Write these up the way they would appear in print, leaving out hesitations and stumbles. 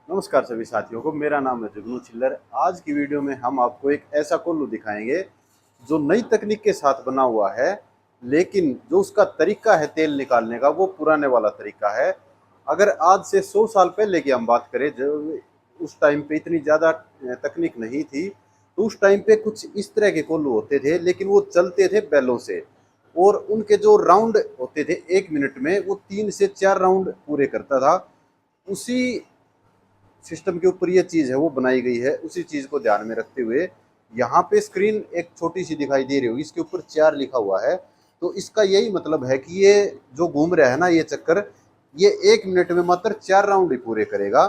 नमस्कार सभी साथियों को, मेरा नाम है जुगनू छिल्लर। आज की वीडियो में हम आपको एक ऐसा कोल्लू दिखाएंगे जो नई तकनीक के साथ बना हुआ है, लेकिन जो उसका तरीका है तेल निकालने का वो पुराने वाला तरीका है। अगर आज से 100 साल पहले की हम बात करें, जब उस टाइम पे इतनी ज़्यादा तकनीक नहीं थी, तो उस टाइम पे कुछ इस तरह के कोल्लू होते थे, लेकिन वो चलते थे बैलों से। और उनके जो राउंड होते थे 1 मिनट में वो 3 से 4 राउंड पूरे करता था। उसी सिस्टम के ऊपर ये चीज़ है वो बनाई गई है। उसी चीज़ को ध्यान में रखते हुए यहाँ पे स्क्रीन एक छोटी सी दिखाई दे रही होगी, इसके ऊपर 4 लिखा हुआ है। तो इसका यही मतलब है कि ये जो घूम रहा है ना ये चक्कर, ये 1 मिनट में मात्र 4 राउंड ही पूरे करेगा।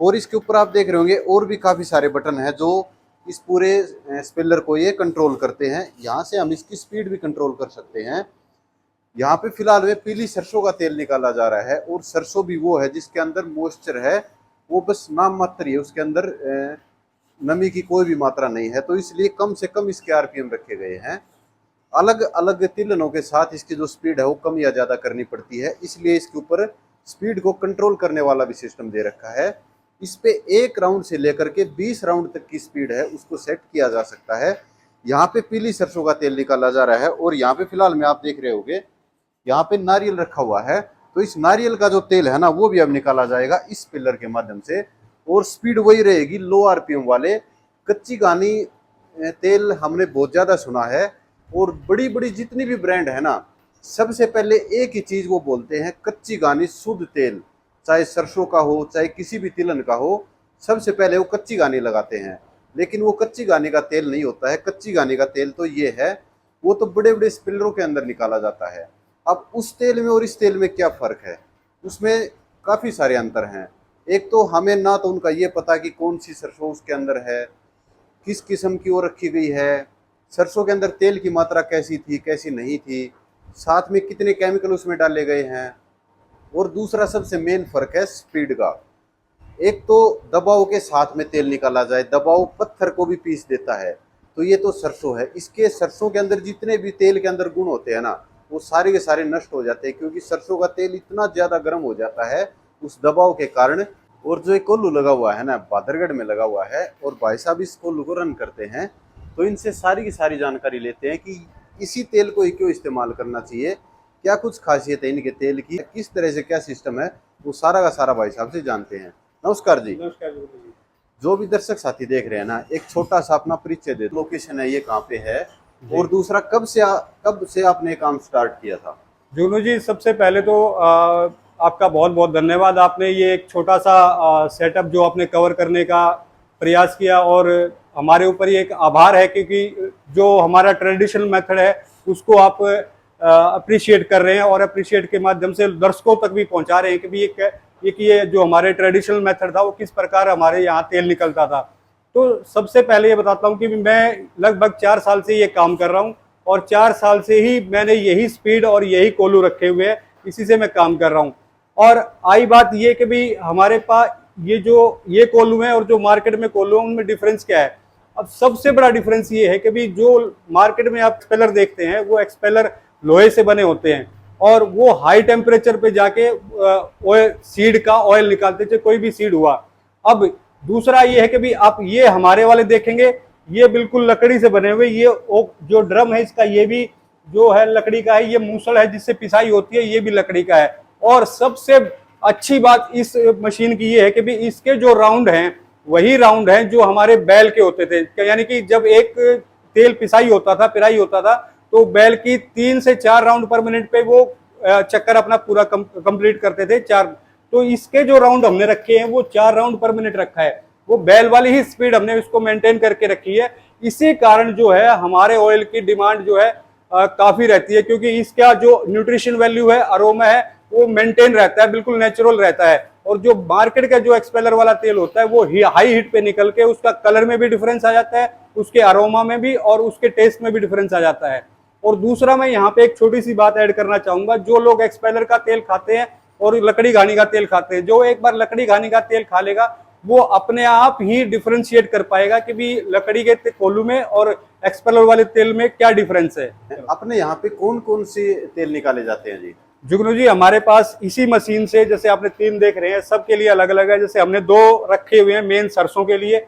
और इसके ऊपर आप देख रहे होंगे और भी काफ़ी सारे बटन हैं जो इस पूरे स्पेलर को ये कंट्रोल करते हैं। यहाँ से हम इसकी स्पीड भी कंट्रोल कर सकते हैं। यहाँ पे फिलहाल में पीली सरसों का तेल निकाला जा रहा है, और सरसों भी वो है जिसके अंदर मॉइस्चर है, वो बस नाम मात्र ही है, उसके अंदर नमी की कोई भी मात्रा नहीं है। तो इसलिए कम से कम इसके आरपीएम रखे गए हैं। अलग अलग तिलनों के साथ इसकी जो स्पीड है वो कम या ज़्यादा करनी पड़ती है, इसलिए इसके ऊपर स्पीड को कंट्रोल करने वाला भी सिस्टम दे रखा है। इस पे 1 राउंड से लेकर के 20 राउंड तक की स्पीड है उसको सेट किया जा सकता है। यहाँ पे पीली सरसों का तेल निकाला जा रहा है, और यहाँ पे फिलहाल में आप देख रहे होंगे यहाँ पे नारियल रखा हुआ है। तो इस नारियल का जो तेल है ना वो भी अब निकाला जाएगा इस पिलर के माध्यम से, और स्पीड वही रहेगी लो आरपीएम वाले। कच्ची घानी तेल हमने बहुत ज़्यादा सुना है, और बड़ी बड़ी जितनी भी ब्रांड है ना, सबसे पहले एक ही चीज़ वो बोलते हैं, कच्ची घानी शुद्ध तेल। चाहे सरसों का हो चाहे किसी भी तिलहन का हो, सबसे पहले वो कच्ची घानी लगाते हैं। लेकिन वो कच्ची घानी का तेल नहीं होता है। कच्ची घानी का तेल तो ये है, वो तो बड़े बड़े स्पिलरों के अंदर निकाला जाता है। अब उस तेल में और इस तेल में क्या फ़र्क है, उसमें काफ़ी सारे अंतर हैं। एक तो हमें ना तो उनका ये पता कि कौन सी सरसों उसके अंदर है, किस किस्म की वो रखी गई है, सरसों के अंदर तेल की मात्रा कैसी थी कैसी नहीं थी, साथ में कितने केमिकल उसमें डाले गए हैं। और दूसरा सबसे मेन फ़र्क है स्पीड का। एक तो दबाव के साथ में तेल निकाला जाए, दबाव पत्थर को भी पीस देता है। तो ये तो सरसों है, इसके सरसों के अंदर जितने भी तेल के अंदर गुण होते हैं ना, वो सारे के सारे नष्ट हो जाते हैं, क्योंकि सरसों का तेल इतना ज़्यादा गर्म हो जाता है उस दबाव के कारण। और जो एक कोल्लू लगा हुआ है ना, बादरगढ़ में लगा हुआ है, और भाई साहब इस कोल्लू को रन करते हैं, तो इनसे सारी की सारी जानकारी लेते हैं कि इसी तेल को ही क्यों इस्तेमाल करना चाहिए, क्या कुछ खासियत है इनके तेल की, किस तरह से क्या सिस्टम है, वो सारा का सारा भाई साहब से जानते हैं। नमस्कार जी। नमस्कार जी। जो भी दर्शक साथी देख रहे हैं ना, एक छोटा सा अपना परिचय दे। लोकेशन है ये कहाँ पे है, और दूसरा कब से आपने काम स्टार्ट किया था? जुगनू जी, सबसे पहले तो आपका बहुत बहुत धन्यवाद। आपने ये एक छोटा सा सेटअप जो आपने कवर करने का प्रयास किया, और हमारे ऊपर ये एक आभार है, क्योंकि जो हमारा ट्रेडिशनल मेथड है उसको आप अप्रिशिएट कर रहे हैं, और अप्रिशिएट के माध्यम से दर्शकों तक भी पहुंचा रहे हैं कि भी ये जो हमारे ट्रेडिशनल मेथड था वो किस प्रकार हमारे यहाँ तेल निकलता था। तो सबसे पहले ये बताता हूँ कि मैं लगभग 4 साल से ये काम कर रहा हूँ, और 4 साल से ही मैंने यही स्पीड और यही कोल्लू रखे हुए हैं, इसी से मैं काम कर रहा हूँ। और आई बात ये कि भी हमारे पास ये कोल्लू है और जो मार्केट में कोल्लू है उनमें डिफरेंस क्या है। अब सबसे बड़ा डिफरेंस ये है कि भी जो मार्केट में आप एक्सपेलर देखते हैं वो एक्सपेलर लोहे से बने होते हैं, और वो हाई टेम्परेचर पे जाके ऑयल सीड का ऑयल निकालते थे, कोई भी सीड हुआ। अब दूसरा ये है कि भी आप ये हमारे वाले देखेंगे, ये बिल्कुल लकड़ी से बने हुए, ये जो ड्रम है इसका ये भी जो है लकड़ी का है, ये मूसल है जिससे पिसाई होती है ये भी लकड़ी का है। और सबसे अच्छी बात इस मशीन की ये है कि भी इसके जो राउंड हैं वही राउंड हैं जो हमारे बैल के होते थे। यानी कि जब एक तेल पिसाई होता था, पिराई होता था, तो बैल की 3 से 4 राउंड पर मिनट पे वो चक्कर अपना पूरा कंप्लीट करते थे 4। तो इसके जो राउंड हमने रखे हैं वो 4 राउंड पर मिनट रखा है, वो बैल वाली ही स्पीड हमने इसको मेंटेन करके रखी है। इसी कारण जो है हमारे ऑयल की डिमांड जो है काफी रहती है, क्योंकि इसका जो न्यूट्रिशन वैल्यू है, अरोमा है, वो मेंटेन रहता है, बिल्कुल नेचुरल रहता है। और जो मार्केट का जो एक्सपेलर वाला तेल होता है वो हाई हीट पे निकल के उसका कलर में भी डिफरेंस आ जाता है, उसके अरोमा में भी और उसके टेस्ट में भी डिफरेंस आ जाता है। और दूसरा मैं यहाँ पे एक छोटी सी बात ऐड करना चाहूंगा, जो लोग एक्सपेलर का तेल खाते हैं और लकड़ी घानी का तेल खाते हैं, जो एक बार लकड़ी घानी का तेल खा लेगा वो अपने आप ही डिफरेंशिएट कर पाएगा कि भी लकड़ी के कोल्लू में और एक्सपेलर वाले तेल में क्या डिफरेंस है। अपने यहाँ पे कौन कौन से तेल निकाले जाते हैं जी? जुगनू जी, हमारे पास इसी मशीन से, जैसे आपने 3 देख रहे हैं, सबके लिए अलग अलग है। जैसे हमने 2 रखे हुए हैं मेन सरसों के लिए,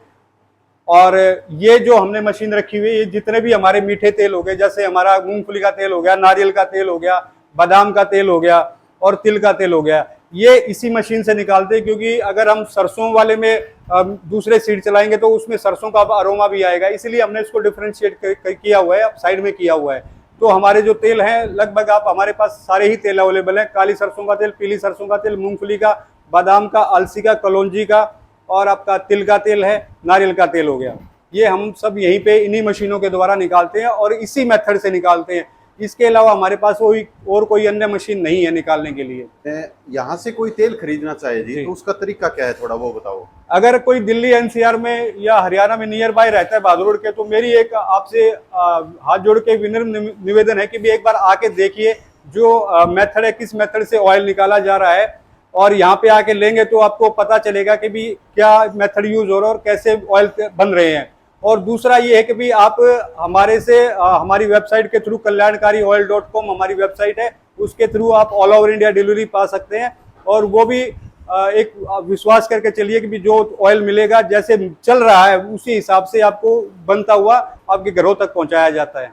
और ये जो हमने मशीन रखी हुई है, ये जितने भी हमारे मीठे तेल हो गए, जैसे हमारा मूंगफली का तेल हो गया, नारियल का तेल हो गया, बादाम का तेल हो गया और तिल का तेल हो गया, ये इसी मशीन से निकालते हैं। क्योंकि अगर हम सरसों वाले में दूसरे सीड चलाएंगे तो उसमें सरसों का अरोमा भी आएगा, इसलिए हमने इसको डिफ्रेंशिएट किया हुआ है, साइड में किया हुआ है। तो हमारे जो तेल हैं, लगभग आप हमारे पास सारे ही तेल अवेलेबल हैं। काली सरसों का तेल, पीली सरसों का तेल, मूंगफली का, बादाम का, अलसी का, कलौंजी का, और आपका तिल का तेल है, नारियल का तेल हो गया। ये हम सब यहीं पे इन्हीं मशीनों के द्वारा निकालते हैं और इसी मेथड से निकालते हैं। इसके अलावा हमारे पास कोई अन्य मशीन नहीं है निकालने के लिए। यहाँ से कोई तेल खरीदना चाहे जी, जी। तो उसका तरीका क्या है, थोड़ा वो बताओ। अगर कोई दिल्ली एनसीआर में या हरियाणा में नियर बाय रहता है बहादुर के, तो मेरी एक आपसे हाथ जोड़ के विनम्र निवेदन है कि भी एक बार आके देखिए जो मेथड है, किस मेथड से ऑयल निकाला जा रहा है, और यहाँ पे आके लेंगे तो आपको पता चलेगा कि भी क्या मेथड यूज हो रहा है और कैसे ऑयल बन रहे हैं। और दूसरा ये है कि भी आप हमारे से हमारी वेबसाइट के थ्रू kalyanakarioil.com हमारी वेबसाइट है, उसके थ्रू आप ऑल ओवर इंडिया डिलीवरी पा सकते हैं। और वो भी एक विश्वास करके चलिए कि भी जो ऑयल मिलेगा, जैसे चल रहा है उसी हिसाब से आपको बनता हुआ आपके घरों तक पहुंचाया जाता है।